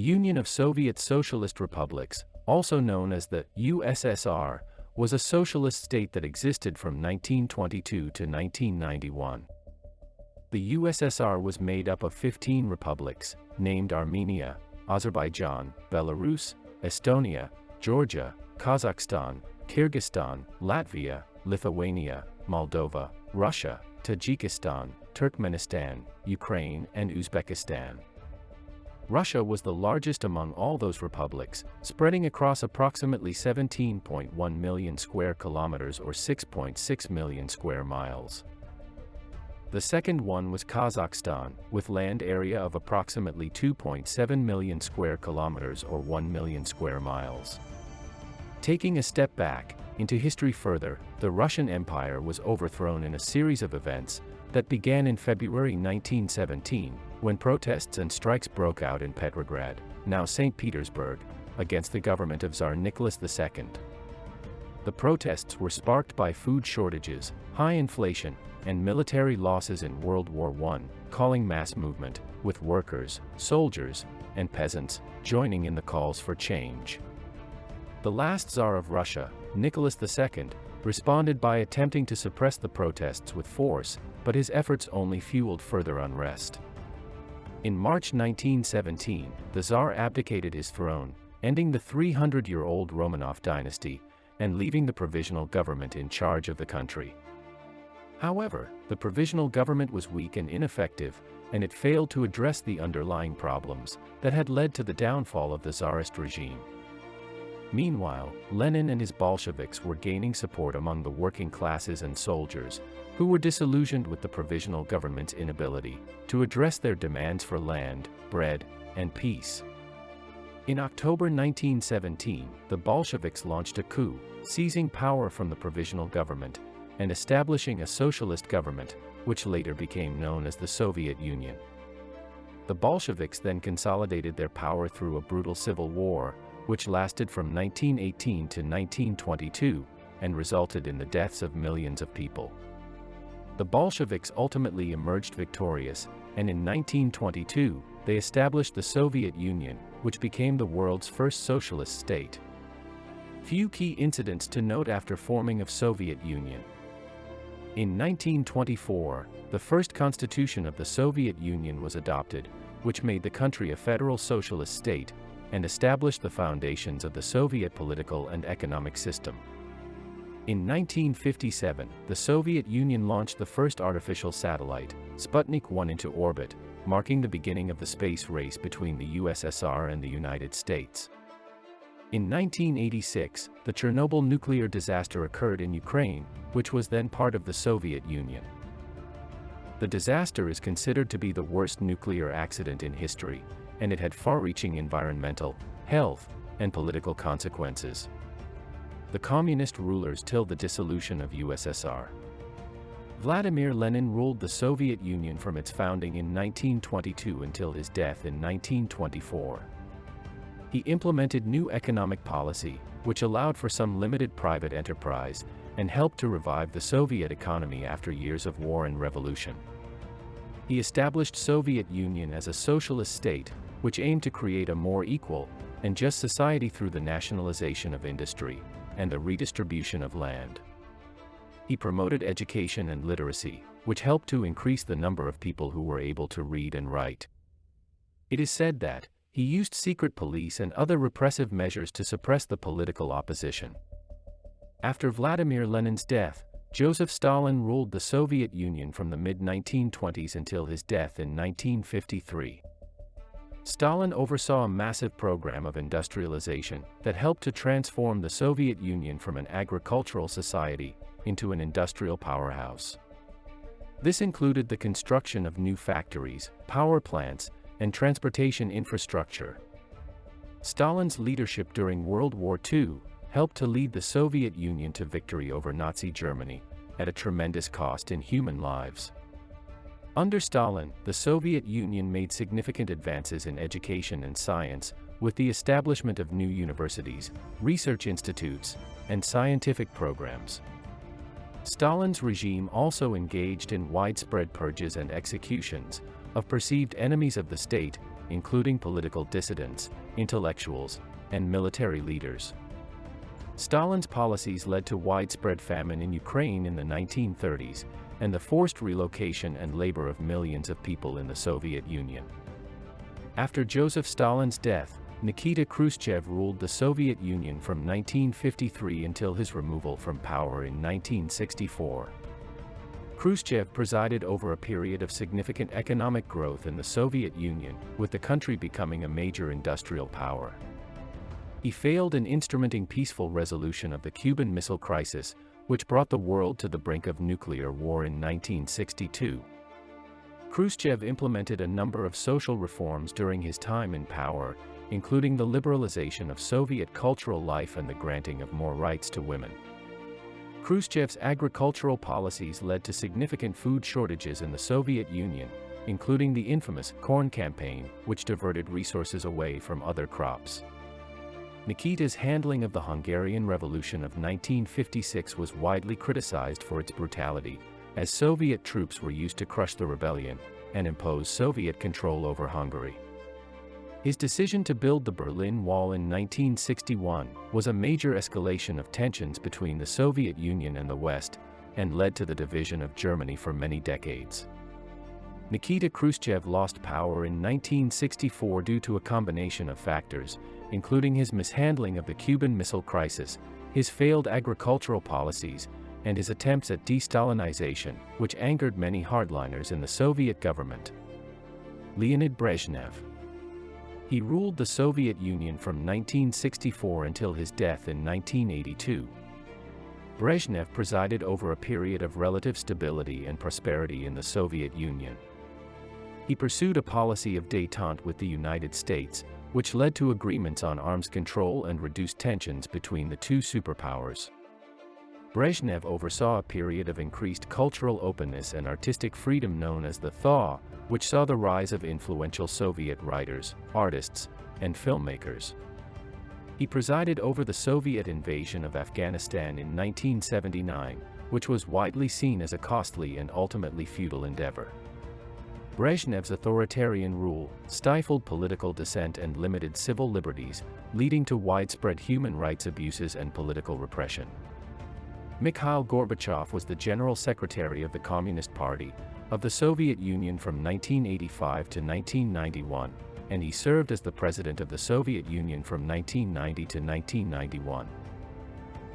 Union of Soviet Socialist Republics, also known as the USSR, was a socialist state that existed from 1922 to 1991. The USSR was made up of 15 republics, named Armenia, Azerbaijan, Belarus, Estonia, Georgia, Kazakhstan, Kyrgyzstan, Latvia, Lithuania, Moldova, Russia, Tajikistan, Turkmenistan, Ukraine, and Uzbekistan. Russia was the largest among all those republics, spreading across approximately 17.1 million square kilometers or 6.6 million square miles. The second one was Kazakhstan, with land area of approximately 2.7 million square kilometers or 1 million square miles. Taking a step back into history further, the Russian Empire was overthrown in a series of events that began in February 1917, when protests and strikes broke out in Petrograd, now St. Petersburg, against the government of Tsar Nicholas II. The protests were sparked by food shortages, high inflation, and military losses in World War I, calling mass movement, with workers, soldiers, and peasants joining in the calls for change. The last Tsar of Russia, Nicholas II, responded by attempting to suppress the protests with force, but his efforts only fueled further unrest. In March 1917, the Tsar abdicated his throne, ending the 300-year-old Romanov dynasty, and leaving the provisional government in charge of the country. However, the provisional government was weak and ineffective, and it failed to address the underlying problems that had led to the downfall of the Tsarist regime. Meanwhile, Lenin and his Bolsheviks were gaining support among the working classes and soldiers, who were disillusioned with the provisional government's inability to address their demands for land, bread, and peace. In October 1917, the Bolsheviks launched a coup, seizing power from the provisional government and establishing a socialist government, which later became known as the Soviet Union. The Bolsheviks then consolidated their power through a brutal civil war, which lasted from 1918 to 1922, and resulted in the deaths of millions of people. The Bolsheviks ultimately emerged victorious, and in 1922, they established the Soviet Union, which became the world's first socialist state. Few key incidents to note after forming of Soviet Union. In 1924, the first constitution of the Soviet Union was adopted, which made the country a federal socialist state, and established the foundations of the Soviet political and economic system. In 1957, the Soviet Union launched the first artificial satellite, Sputnik 1, into orbit, marking the beginning of the space race between the USSR and the United States. In 1986, the Chernobyl nuclear disaster occurred in Ukraine, which was then part of the Soviet Union. The disaster is considered to be the worst nuclear accident in history, and it had far-reaching environmental, health, and political consequences. The communist rulers till the dissolution of USSR. Vladimir Lenin ruled the Soviet Union from its founding in 1922 until his death in 1924. He implemented new economic policy, which allowed for some limited private enterprise, and helped to revive the Soviet economy after years of war and revolution. He established Soviet Union as a socialist state, which aimed to create a more equal and just society through the nationalization of industry and the redistribution of land. He promoted education and literacy, which helped to increase the number of people who were able to read and write. It is said that he used secret police and other repressive measures to suppress the political opposition. After Vladimir Lenin's death, Joseph Stalin ruled the Soviet Union from the mid-1920s until his death in 1953. Stalin oversaw a massive program of industrialization that helped to transform the Soviet Union from an agricultural society into an industrial powerhouse. This included the construction of new factories, power plants, and transportation infrastructure. Stalin's leadership during World War II helped to lead the Soviet Union to victory over Nazi Germany, at a tremendous cost in human lives. Under Stalin, the Soviet Union made significant advances in education and science, with the establishment of new universities, research institutes, and scientific programs. Stalin's regime also engaged in widespread purges and executions of perceived enemies of the state, including political dissidents, intellectuals, and military leaders. Stalin's policies led to widespread famine in Ukraine in the 1930s, and the forced relocation and labor of millions of people in the Soviet Union. After Joseph Stalin's death, Nikita Khrushchev ruled the Soviet Union from 1953 until his removal from power in 1964. Khrushchev presided over a period of significant economic growth in the Soviet Union, with the country becoming a major industrial power. He failed in instrumenting peaceful resolution of the Cuban Missile Crisis, which brought the world to the brink of nuclear war in 1962. Khrushchev implemented a number of social reforms during his time in power, including the liberalization of Soviet cultural life and the granting of more rights to women. Khrushchev's agricultural policies led to significant food shortages in the Soviet Union, including the infamous corn campaign, which diverted resources away from other crops. Nikita's handling of the Hungarian Revolution of 1956 was widely criticized for its brutality, as Soviet troops were used to crush the rebellion and impose Soviet control over Hungary. His decision to build the Berlin Wall in 1961 was a major escalation of tensions between the Soviet Union and the West, and led to the division of Germany for many decades. Nikita Khrushchev lost power in 1964 due to a combination of factors, including his mishandling of the Cuban Missile Crisis, his failed agricultural policies, and his attempts at de-Stalinization, which angered many hardliners in the Soviet government. Leonid Brezhnev. He ruled the Soviet Union from 1964 until his death in 1982. Brezhnev presided over a period of relative stability and prosperity in the Soviet Union. He pursued a policy of détente with the United States, which led to agreements on arms control and reduced tensions between the two superpowers. Brezhnev oversaw a period of increased cultural openness and artistic freedom known as the Thaw, which saw the rise of influential Soviet writers, artists, and filmmakers. He presided over the Soviet invasion of Afghanistan in 1979, which was widely seen as a costly and ultimately futile endeavor. Brezhnev's authoritarian rule stifled political dissent and limited civil liberties, leading to widespread human rights abuses and political repression. Mikhail Gorbachev was the General Secretary of the Communist Party of the Soviet Union from 1985 to 1991, and he served as the President of the Soviet Union from 1990 to 1991.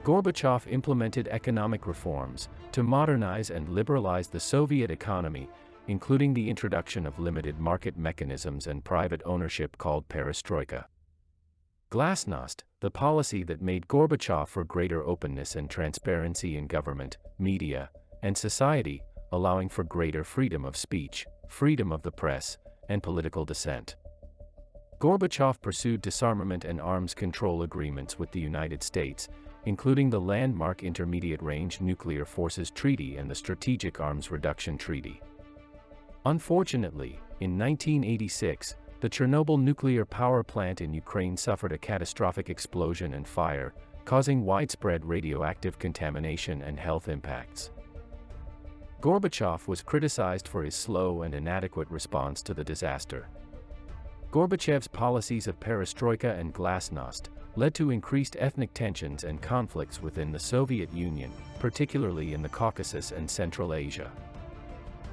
Gorbachev implemented economic reforms to modernize and liberalize the Soviet economy, including the introduction of limited market mechanisms and private ownership called perestroika. Glasnost, the policy that made Gorbachev for greater openness and transparency in government, media, and society, allowing for greater freedom of speech, freedom of the press, and political dissent. Gorbachev pursued disarmament and arms control agreements with the United States, including the landmark Intermediate Range Nuclear Forces Treaty and the Strategic Arms Reduction Treaty. Unfortunately, in 1986, the Chernobyl nuclear power plant in Ukraine suffered a catastrophic explosion and fire, causing widespread radioactive contamination and health impacts. Gorbachev was criticized for his slow and inadequate response to the disaster. Gorbachev's policies of perestroika and glasnost led to increased ethnic tensions and conflicts within the Soviet Union, particularly in the Caucasus and Central Asia.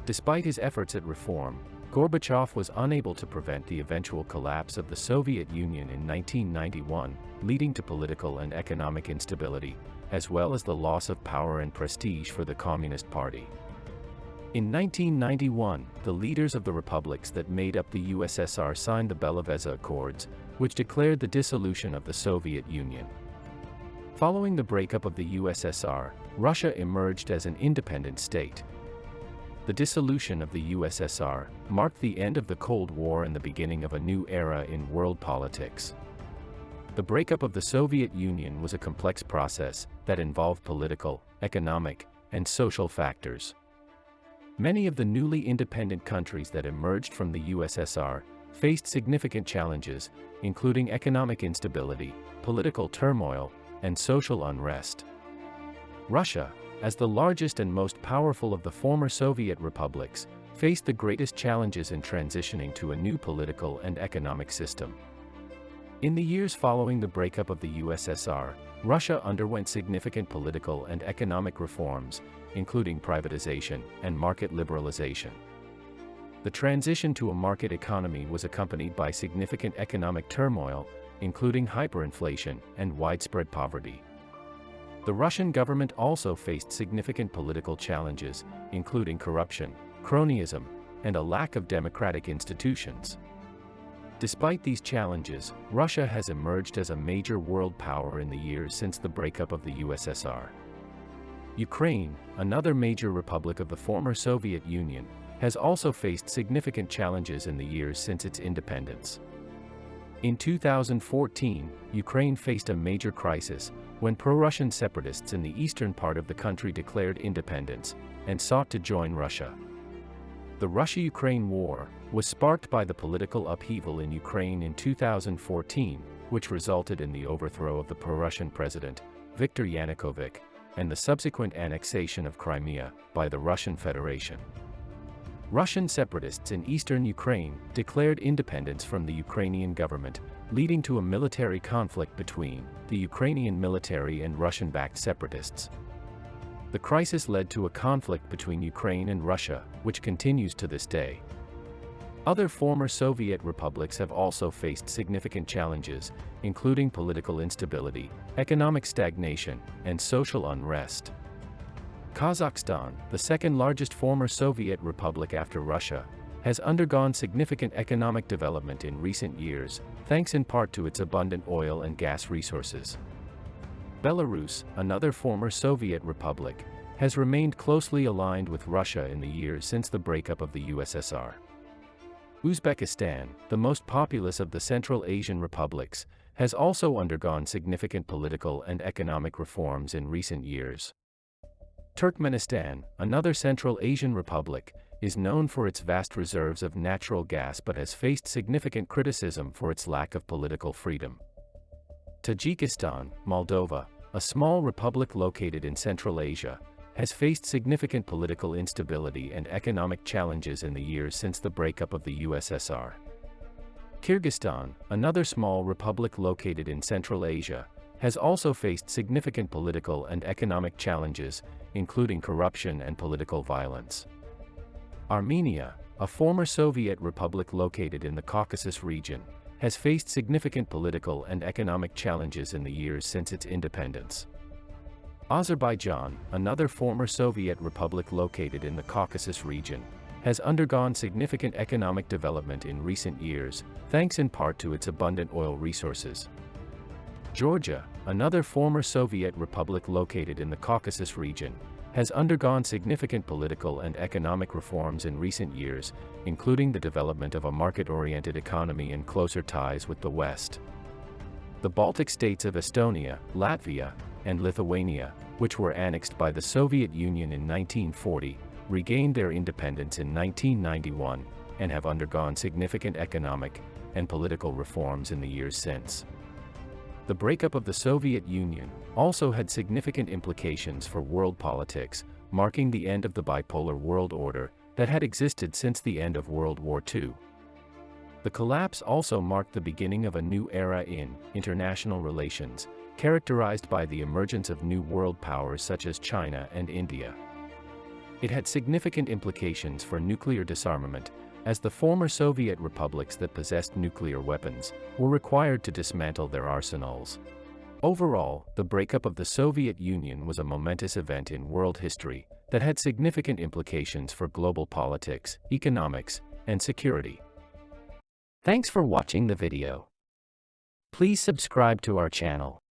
Despite his efforts at reform, Gorbachev was unable to prevent the eventual collapse of the Soviet Union in 1991, leading to political and economic instability, as well as the loss of power and prestige for the Communist Party. In 1991, the leaders of the republics that made up the USSR signed the Belarus Accords, which declared the dissolution of the Soviet Union. Following the breakup of the USSR, Russia emerged as an independent state. The dissolution of the USSR marked the end of the Cold War and the beginning of a new era in world politics. The breakup of the Soviet Union was a complex process that involved political, economic, and social factors. Many of the newly independent countries that emerged from the USSR faced significant challenges, including economic instability, political turmoil, and social unrest. Russia, as the largest and most powerful of the former Soviet republics, faced the greatest challenges in transitioning to a new political and economic system. In the years following the breakup of the USSR, Russia underwent significant political and economic reforms, including privatization and market liberalization. The transition to a market economy was accompanied by significant economic turmoil, including hyperinflation and widespread poverty. The Russian government also faced significant political challenges, including corruption, cronyism, and a lack of democratic institutions. Despite these challenges, Russia has emerged as a major world power in the years since the breakup of the USSR. Ukraine, another major republic of the former Soviet Union, has also faced significant challenges in the years since its independence. In 2014, Ukraine faced a major crisis when pro-Russian separatists in the eastern part of the country declared independence and sought to join Russia. The Russia-Ukraine war was sparked by the political upheaval in Ukraine in 2014, which resulted in the overthrow of the pro-Russian president, Viktor Yanukovych, and the subsequent annexation of Crimea by the Russian Federation. Russian separatists in eastern Ukraine declared independence from the Ukrainian government, leading to a military conflict between the Ukrainian military and Russian-backed separatists. The crisis led to a conflict between Ukraine and Russia, which continues to this day. Other former Soviet republics have also faced significant challenges, including political instability, economic stagnation, and social unrest. Kazakhstan, the second-largest former Soviet republic after Russia, has undergone significant economic development in recent years, thanks in part to its abundant oil and gas resources. Belarus, another former Soviet republic, has remained closely aligned with Russia in the years since the breakup of the USSR. Uzbekistan, the most populous of the Central Asian republics, has also undergone significant political and economic reforms in recent years. Turkmenistan, another Central Asian republic, is known for its vast reserves of natural gas but has faced significant criticism for its lack of political freedom. Tajikistan, Moldova, a small republic located in Central Asia, has faced significant political instability and economic challenges in the years since the breakup of the USSR. Kyrgyzstan, another small republic located in Central Asia, has also faced significant political and economic challenges, including corruption and political violence. Armenia, a former Soviet republic located in the Caucasus region, has faced significant political and economic challenges in the years since its independence. Azerbaijan, another former Soviet republic located in the Caucasus region, has undergone significant economic development in recent years, thanks in part to its abundant oil resources. Georgia, another former Soviet republic located in the Caucasus region, has undergone significant political and economic reforms in recent years, including the development of a market-oriented economy and closer ties with the West. The Baltic states of Estonia, Latvia, and Lithuania, which were annexed by the Soviet Union in 1940, regained their independence in 1991, and have undergone significant economic and political reforms in the years since. The breakup of the Soviet Union also had significant implications for world politics, marking the end of the bipolar world order that had existed since the end of World War II. The collapse also marked the beginning of a new era in international relations, characterized by the emergence of new world powers such as China and India. It had significant implications for nuclear disarmament, as the former Soviet republics that possessed nuclear weapons were required to dismantle their arsenals. Overall, the breakup of the Soviet Union was a momentous event in world history that had significant implications for global politics, economics, and security. Thanks for watching the video. Please subscribe to our channel.